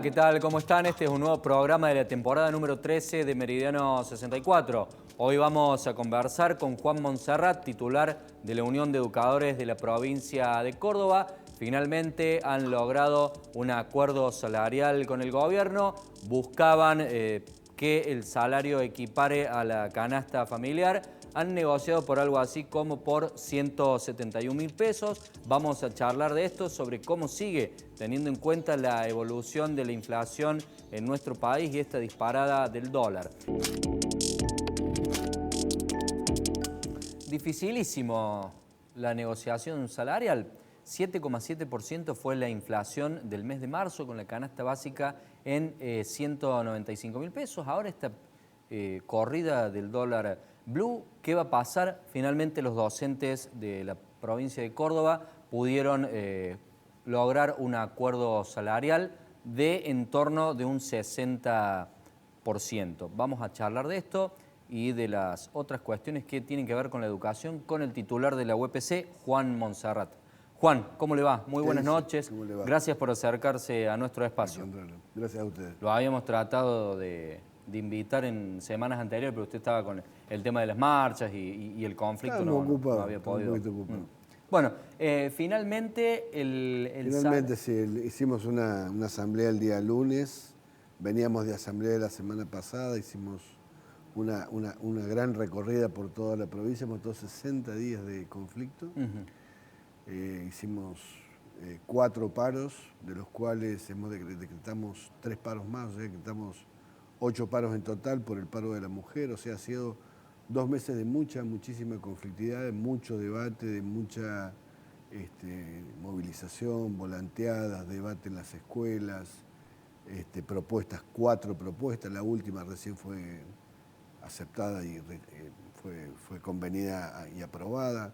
¿qué tal? ¿Cómo están? Este es un nuevo programa de la temporada número 13 de Meridiano 64. Hoy vamos a conversar con Juan Monserrat, titular de la Unión de Educadores de la provincia de Córdoba. Finalmente han logrado un acuerdo salarial con el gobierno. Buscaban que el salario equipare a la canasta familiar. Han negociado por algo así como por 171.000 pesos. Vamos a charlar de esto, sobre cómo sigue teniendo en cuenta la evolución de la inflación en nuestro país y esta disparada del dólar. Dificilísimo la negociación salarial. 7,7% fue la inflación del mes de marzo con la canasta básica en 195.000 pesos. Ahora esta corrida del dólar blue, ¿qué va a pasar? Finalmente los docentes de la provincia de Córdoba pudieron lograr un acuerdo salarial de en torno de un 60%. Vamos a charlar de esto y de las otras cuestiones que tienen que ver con la educación con el titular de la UPC, Juan Monserrat. Juan, ¿cómo le va? Muy buenas noches. ¿Cómo le va? Gracias por acercarse a nuestro espacio. Gracias a ustedes. Lo habíamos tratado de invitar en semanas anteriores, pero usted estaba con el tema de las marchas y el conflicto. No Había podido. Un poquito ocupado. Bueno, finalmente sí, hicimos una asamblea el día lunes. Veníamos de asamblea de la semana pasada, hicimos una gran recorrida por toda la provincia, hemos tenido 60 días de conflicto. Hicimos 4 paros, de los cuales decretamos 3 paros más, o sea, decretamos 8 paros en total por el paro de la mujer. O sea, ha sido 2 meses de muchísima conflictividad, de mucho debate, de mucha movilización, volanteadas, debate en las escuelas, propuestas, 4 propuestas. La última recién fue aceptada y fue convenida y aprobada.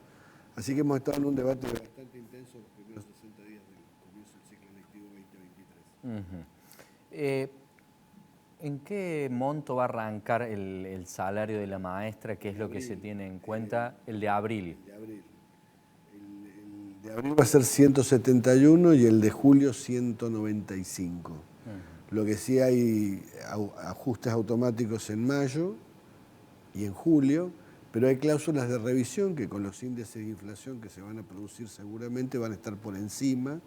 Así que hemos estado en un debate bastante intenso los primeros 60 días del comienzo del ciclo lectivo 2023. ¿En qué monto va a arrancar el salario de la maestra? ¿Qué es lo que se tiene en cuenta? El de abril. El de abril va a ser 171 y el de julio 195. Lo que sí hay ajustes automáticos en mayo y en julio, pero hay cláusulas de revisión que con los índices de inflación que se van a producir seguramente van a estar por encima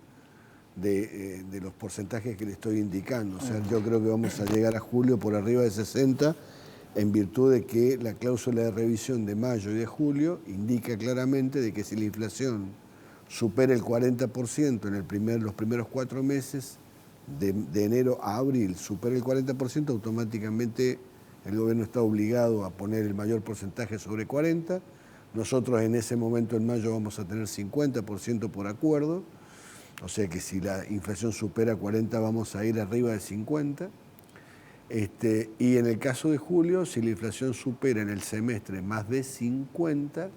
de los porcentajes que le estoy indicando. O sea, yo creo que vamos a llegar a julio por arriba de 60 en virtud de que la cláusula de revisión de mayo y de julio indica claramente de que si la inflación supera el 40% en los primeros 4 meses, de enero a abril, supera el 40%, automáticamente el gobierno está obligado a poner el mayor porcentaje sobre 40. Nosotros en ese momento en mayo vamos a tener 50% por acuerdo. O sea que si la inflación supera 40 vamos a ir arriba de 50. Y en el caso de julio, si la inflación supera en el semestre más de 50,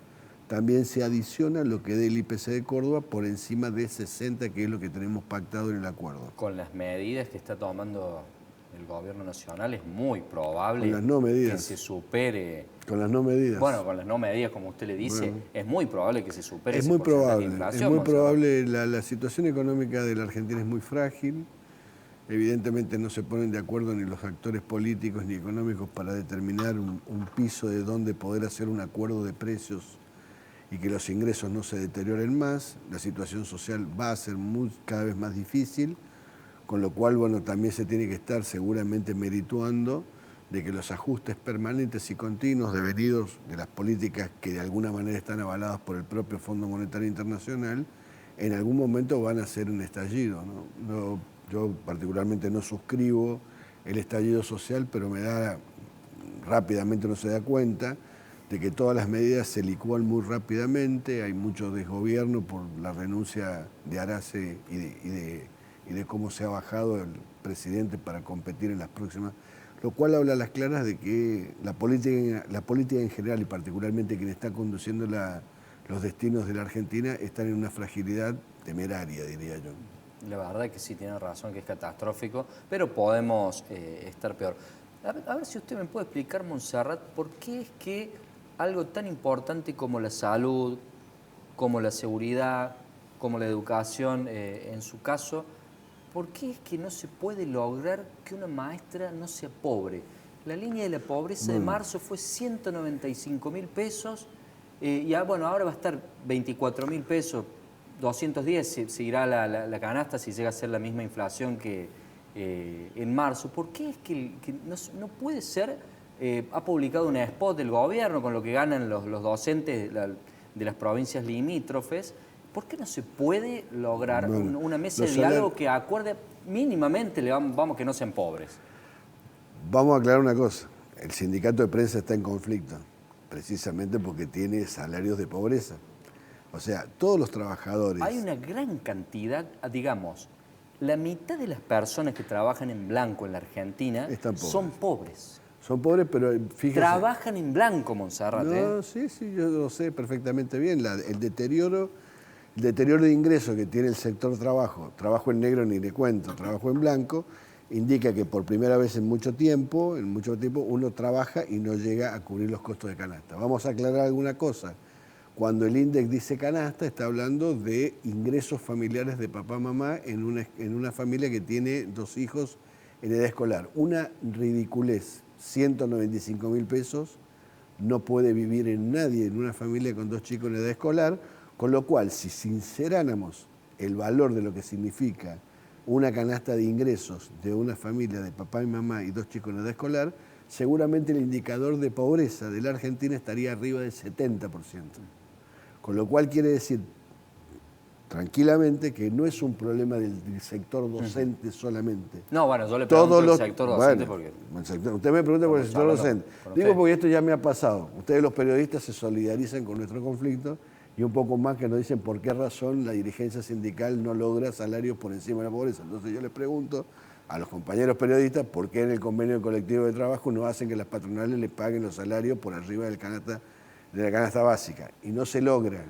también se adiciona lo que dé el IPC de Córdoba por encima de 60, que es lo que tenemos pactado en el acuerdo. Con las medidas que está tomando el gobierno nacional es muy probable con las no medidas. Que se supere. Con las no medidas. Bueno, con las no medidas, como usted le dice, es muy probable que se supere es ese muy porcentaje probable, de inflación. Es muy probable, la situación económica de la Argentina es muy frágil. Evidentemente no se ponen de acuerdo ni los actores políticos ni económicos para determinar un piso de donde poder hacer un acuerdo de precios y que los ingresos no se deterioren más. La situación social va a ser cada vez más difícil, con lo cual, bueno, también se tiene que estar seguramente merituando de que los ajustes permanentes y continuos devenidos de las políticas que de alguna manera están avaladas por el propio Fondo Monetario Internacional, en algún momento van a ser un estallido, ¿no? Yo particularmente no suscribo el estallido social, pero rápidamente uno se da cuenta de que todas las medidas se licúan muy rápidamente, hay mucho desgobierno por la renuncia de Arace y de cómo se ha bajado el presidente para competir en las próximas, lo cual habla a las claras de que la política en general y particularmente quien está conduciendo los destinos de la Argentina están en una fragilidad temeraria, diría yo. La verdad es que sí, tiene razón, que es catastrófico, pero podemos estar peor. A ver si usted me puede explicar, Monserrat, por qué es que algo tan importante como la salud, como la seguridad, como la educación, en su caso, ¿por qué es que no se puede lograr que una maestra no sea pobre? La línea de la pobreza de marzo fue 195.000 pesos y bueno, ahora va a estar 24.000 pesos, 210 seguirá la canasta si llega a ser la misma inflación que en marzo. ¿Por qué es que no puede ser? Ha publicado un spot del gobierno con lo que ganan los docentes de las provincias limítrofes. ¿Por qué no se puede lograr una mesa de diálogo que acuerde mínimamente, vamos, que no sean pobres? Vamos a aclarar una cosa. El sindicato de prensa está en conflicto, precisamente porque tiene salarios de pobreza. O sea, todos los trabajadores... Hay una gran cantidad, digamos, la mitad de las personas que trabajan en blanco en la Argentina son pobres. Son pobres, pero fíjese... Trabajan en blanco, Montserrat. No, sí, yo lo sé perfectamente bien. El deterioro de ingresos que tiene el sector trabajo en negro ni le cuento, trabajo en blanco, indica que por primera vez en mucho tiempo uno trabaja y no llega a cubrir los costos de canasta. Vamos a aclarar alguna cosa. Cuando el INDEC dice canasta, está hablando de ingresos familiares de papá, mamá en una familia que tiene 2 hijos en edad escolar. Una ridiculez, 195.000 pesos, no puede vivir en nadie en una familia con 2 chicos en edad escolar, con lo cual, si sinceráramos el valor de lo que significa una canasta de ingresos de una familia de papá y mamá y 2 chicos en edad escolar, seguramente el indicador de pobreza de la Argentina estaría arriba del 70%. Con lo cual quiere decir tranquilamente que no es un problema del sector docente solamente. No, bueno, yo le pregunto al sector docente porque... Usted me pregunta por el sector docente. Digo porque esto ya me ha pasado. Ustedes los periodistas se solidarizan con nuestro conflicto y un poco más que nos dicen por qué razón la dirigencia sindical no logra salarios por encima de la pobreza. Entonces yo les pregunto a los compañeros periodistas por qué en el convenio colectivo de trabajo no hacen que las patronales les paguen los salarios por arriba de la canasta básica. Y no se logra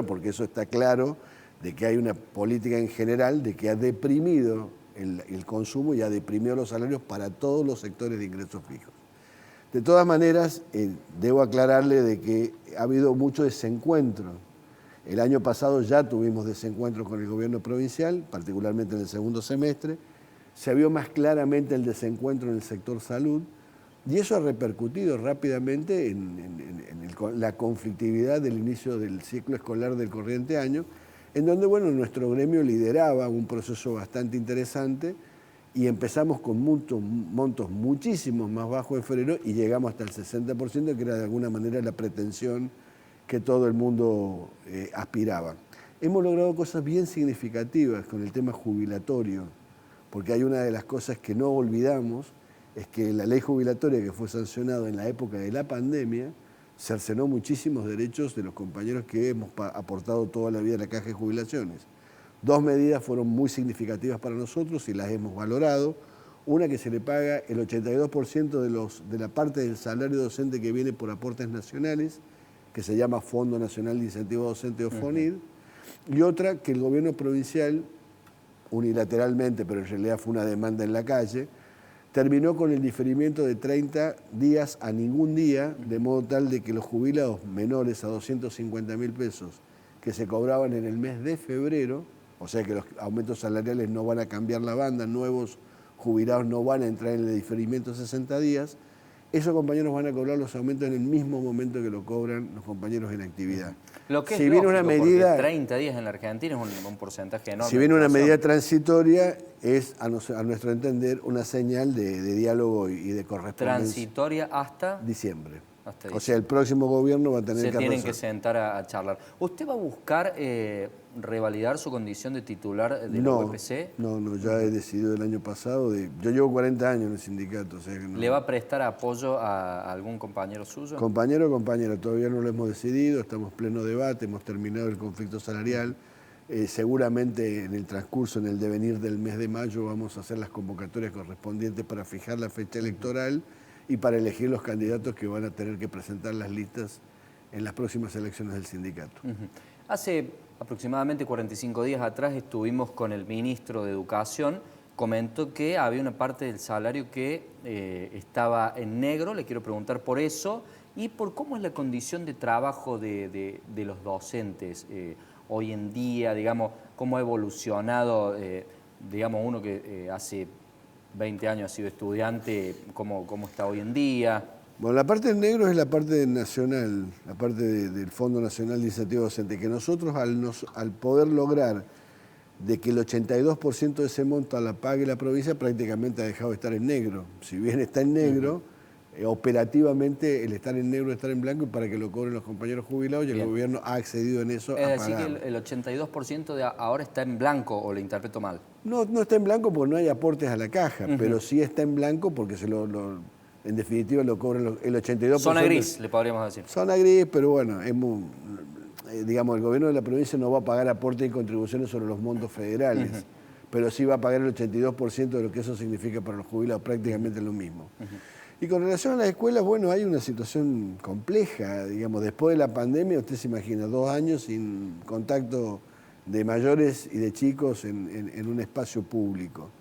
porque eso está claro de que hay una política en general de que ha deprimido el consumo y ha deprimido los salarios para todos los sectores de ingresos fijos. De todas maneras, debo aclararle de que ha habido mucho desencuentro. El año pasado ya tuvimos desencuentros con el gobierno provincial, particularmente en el segundo semestre. Se vio más claramente el desencuentro en el sector salud y eso ha repercutido rápidamente en la conflictividad del inicio del ciclo escolar del corriente año, en donde nuestro gremio lideraba un proceso bastante interesante y empezamos con montos muchísimos más bajos en febrero y llegamos hasta el 60%, que era de alguna manera la pretensión que todo el mundo aspiraba. Hemos logrado cosas bien significativas con el tema jubilatorio, porque hay una de las cosas que no olvidamos, es que la ley jubilatoria que fue sancionada en la época de la pandemia cercenó muchísimos derechos de los compañeros que hemos aportado toda la vida a la Caja de Jubilaciones. 2 medidas fueron muy significativas para nosotros y las hemos valorado. Una, que se le paga el 82% de la parte del salario docente que viene por aportes nacionales, que se llama Fondo Nacional de Incentivo Docente o FONID, y otra, que el gobierno provincial, unilateralmente, pero en realidad fue una demanda en la calle, terminó con el diferimiento de 30 días a ningún día, de modo tal de que los jubilados menores a 250.000 pesos que se cobraban en el mes de febrero, o sea que los aumentos salariales no van a cambiar la banda, nuevos jubilados no van a entrar en el diferimiento de 60 días, esos compañeros van a cobrar los aumentos en el mismo momento que lo cobran los compañeros en actividad. Lo que es si viene una medida, 30 días en la Argentina es un porcentaje enorme. Si viene una medida transitoria, es a nuestro entender una señal de diálogo y de correspondencia. ¿Transitoria hasta? Diciembre. O sea, el próximo gobierno va a tener que se tienen que sentar a charlar. ¿Usted va a buscar revalidar su condición de titular de la UPC? No, ya he decidido el año pasado. Yo llevo 40 años en el sindicato. O sea que no. ¿Le va a prestar apoyo a algún compañero suyo? Compañera, todavía no lo hemos decidido, estamos en pleno debate, hemos terminado el conflicto salarial. Seguramente en el transcurso, en el devenir del mes de mayo, vamos a hacer las convocatorias correspondientes para fijar la fecha electoral y para elegir los candidatos que van a tener que presentar las listas en las próximas elecciones del sindicato. Hace aproximadamente 45 días atrás estuvimos con el ministro de Educación, comentó que había una parte del salario que estaba en negro, le quiero preguntar por eso, y por cómo es la condición de trabajo de los docentes hoy en día, digamos, cómo ha evolucionado digamos, uno que hace 20 años ha sido estudiante, ¿cómo está hoy en día? Bueno, la parte en negro es la parte nacional, la parte del Fondo Nacional de Incentivo Docente, que nosotros al poder lograr de que el 82% de ese monto la pague la provincia, prácticamente ha dejado de estar en negro. Si bien está en negro, operativamente el estar en negro es estar en blanco, y para que lo cobren los compañeros jubilados, y el gobierno ha accedido en eso a pagar. Es decir, que el 82% de ahora está en blanco, ¿o lo interpreto mal? No, no está en blanco porque no hay aportes a la caja, pero sí está en blanco porque en definitiva lo cobran el 82%. Zona gris, le podríamos decir. Zona gris, pero bueno, digamos, el gobierno de la provincia no va a pagar aportes y contribuciones sobre los montos federales, pero sí va a pagar el 82% de lo que eso significa para los jubilados, prácticamente lo mismo. Y con relación a las escuelas, bueno, hay una situación compleja, digamos, después de la pandemia, usted se imagina, 2 años sin contacto de mayores y de chicos en un espacio público.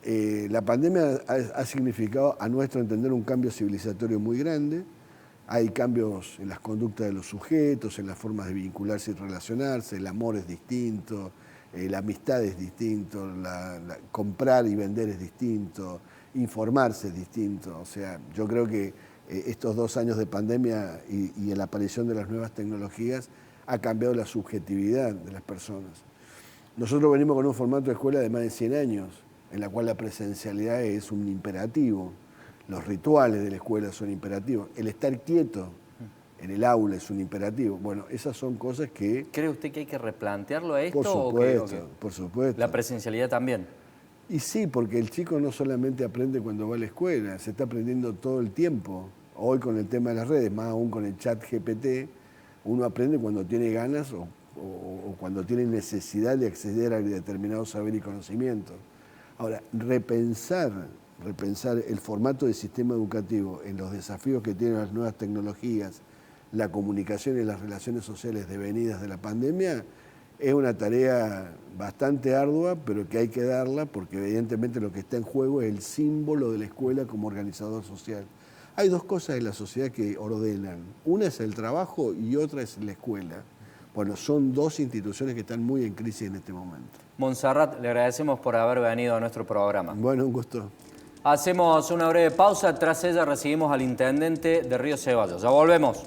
La pandemia ha significado, a nuestro entender, un cambio civilizatorio muy grande. Hay cambios en las conductas de los sujetos, en las formas de vincularse y relacionarse, el amor es distinto, la amistad es distinto, comprar y vender es distinto, informarse es distinto. O sea, yo creo que estos 2 años de pandemia y la aparición de las nuevas tecnologías ha cambiado la subjetividad de las personas. Nosotros venimos con un formato de escuela de más de 100 años, en la cual la presencialidad es un imperativo, los rituales de la escuela son imperativos, el estar quieto en el aula es un imperativo. Bueno, esas son cosas que... ¿Cree usted que hay que replantearlo a esto? Por supuesto, por supuesto. ¿La presencialidad también? Y sí, porque el chico no solamente aprende cuando va a la escuela, se está aprendiendo todo el tiempo. Hoy con el tema de las redes, más aún con el chat GPT, uno aprende cuando tiene ganas o cuando tiene necesidad de acceder a determinados saber y conocimientos. Ahora, repensar el formato del sistema educativo en los desafíos que tienen las nuevas tecnologías, la comunicación y las relaciones sociales devenidas de la pandemia, es una tarea bastante ardua, pero que hay que darla porque evidentemente lo que está en juego es el símbolo de la escuela como organizador social. Hay 2 cosas en la sociedad que ordenan. Una es el trabajo y otra es la escuela. Bueno, son 2 instituciones que están muy en crisis en este momento. Montserrat, le agradecemos por haber venido a nuestro programa. Bueno, un gusto. Hacemos una breve pausa, tras ella recibimos al intendente de Río Ceballos. Ya volvemos.